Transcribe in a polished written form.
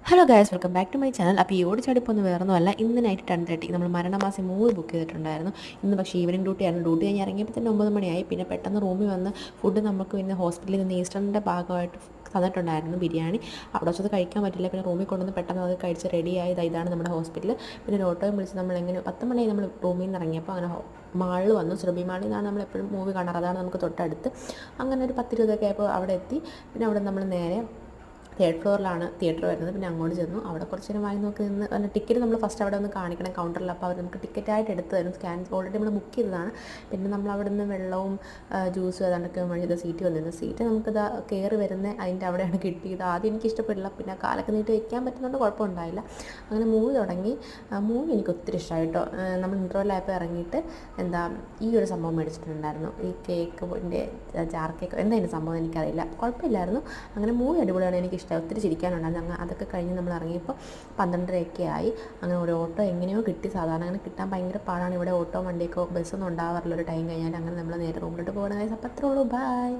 Hello guys, welcome back to my channel. അപ്പോൾ ഈ ഓടിച്ചാടിപ്പോൾ വേറൊന്നുമല്ല, ഇന്ന് നൈറ്റ് 10:30 നമ്മൾ മരണമാസം മൂവി ബുക്ക് ചെയ്തിട്ടുണ്ടായിരുന്നു. ഇന്ന് പക്ഷേ ഈവനിങ് ഡ്യൂട്ടി ആയിരുന്നു. ഡ്യൂട്ടി കഴിഞ്ഞ് ഇറങ്ങിയപ്പോൾ തന്നെ 9 മണിയായി. പിന്നെ പെട്ടെന്ന് റൂമിൽ വന്ന് ഫുഡ് നമുക്ക് പിന്നെ ഹോസ്പിറ്റലിൽ നിന്ന് ഈസ്റ്ററിൻ്റെ ഭാഗമായിട്ട് തന്നിട്ടുണ്ടായിരുന്നു ബിരിയാണി. അവിടെ വെച്ചത് കഴിക്കാൻ പറ്റില്ല. പിന്നെ റൂമിൽ കൊണ്ടുവന്ന് പെട്ടെന്ന് അത് കഴിച്ച് റെഡിയായി. ഇതാണ് നമ്മുടെ ഹോസ്പിറ്റൽ. പിന്നെ ഒരു ഓട്ടോയും വിളിച്ച് നമ്മൾ എങ്ങനെ 10 മണിയായി നമ്മൾ റൂമിൽ നിന്ന് ഇറങ്ങിയപ്പോൾ അങ്ങനെ മാളിൽ വന്നു. സുരഭി മാളിൽ നിന്നാണ് നമ്മളെപ്പോഴും മൂവി കാണാറ്. അതാണ് നമുക്ക് തൊട്ടടുത്ത്. അങ്ങനെ ഒരു 10:20 ആയപ്പോൾ അവിടെ എത്തി. പിന്നെ അവിടെ നമ്മൾ നേരെ തേർഡ് ഫ്ലോറിലാണ് തിയേറ്റർ വരുന്നത്. പിന്നെ അങ്ങോട്ട് ചെന്നു. അവിടെ കുറച്ച് നേരം വാങ്ങി നോക്കി നിന്ന് പിന്നെ ടിക്കറ്റ് നമ്മൾ ഫസ്റ്റ് അവിടെ ഒന്ന് കാണിക്കണം കൗണ്ടറിൽ. അപ്പോൾ അവർ നമുക്ക് ടിക്കറ്റായിട്ട് എടുത്ത് തരും. സ്കാൻ ഓൾറെഡി നമ്മൾ ബുക്ക് ചെയ്തതാണ്. പിന്നെ നമ്മൾ അവിടെ നിന്ന് വെള്ളവും ജ്യൂസും ഏതാണ്ടൊക്കെ മേടിച്ചത് സീറ്റ് വന്നിരുന്നു. സീറ്റ് നമുക്കിത് കയറി വരുന്ന അതിൻ്റെ അവിടെയാണ് കിട്ടിയത്. ആദ്യം എനിക്ക് ഇഷ്ടപ്പെട്ടില്ല. പിന്നെ കാലൊക്കെ നീട്ടി വയ്ക്കാൻ പറ്റുന്നതുകൊണ്ട് കുഴപ്പമുണ്ടായില്ല. അങ്ങനെ മൂവി തുടങ്ങി. മൂവി എനിക്ക് ഒത്തിരി ഇഷ്ടമായിട്ടോ. നമ്മൾ ഇൻട്രോയിലായപ്പോൾ ഇറങ്ങിയിട്ട് ഈ ഒരു സംഭവം മേടിച്ചിട്ടുണ്ടായിരുന്നു. ഈ കേക്കിൻ്റെ ജാർ കേക്ക് എന്തായാലും സംഭവം എനിക്കറിയില്ല, കുഴപ്പമില്ലായിരുന്നു. അങ്ങനെ മൂവി അടിപൊളിയാണ്, എനിക്ക് ഒത്തിരി ചിരിക്കാനുണ്ടായിരുന്നു. അങ്ങനെ അതൊക്കെ കഴിഞ്ഞ് നമ്മൾ ഇറങ്ങിയപ്പോൾ 12:30 ആയി. അങ്ങനെ ഒരു ഓട്ടോ എങ്ങനെയോ കിട്ടി. സാധാരണ അങ്ങനെ കിട്ടാൻ ഭയങ്കര പാടാണ്. ഇവിടെ ഓട്ടോ വണ്ടിയൊക്കെ ബസ്സൊന്നും ഉണ്ടാവാറില്ല ഒരു ടൈം കഴിഞ്ഞാൽ. അങ്ങനെ നമ്മൾ നേരെ റൂമിലോട്ട് പോകണം. അപ്പോൾ അത്രേ ഉള്ളൂ. ബൈ.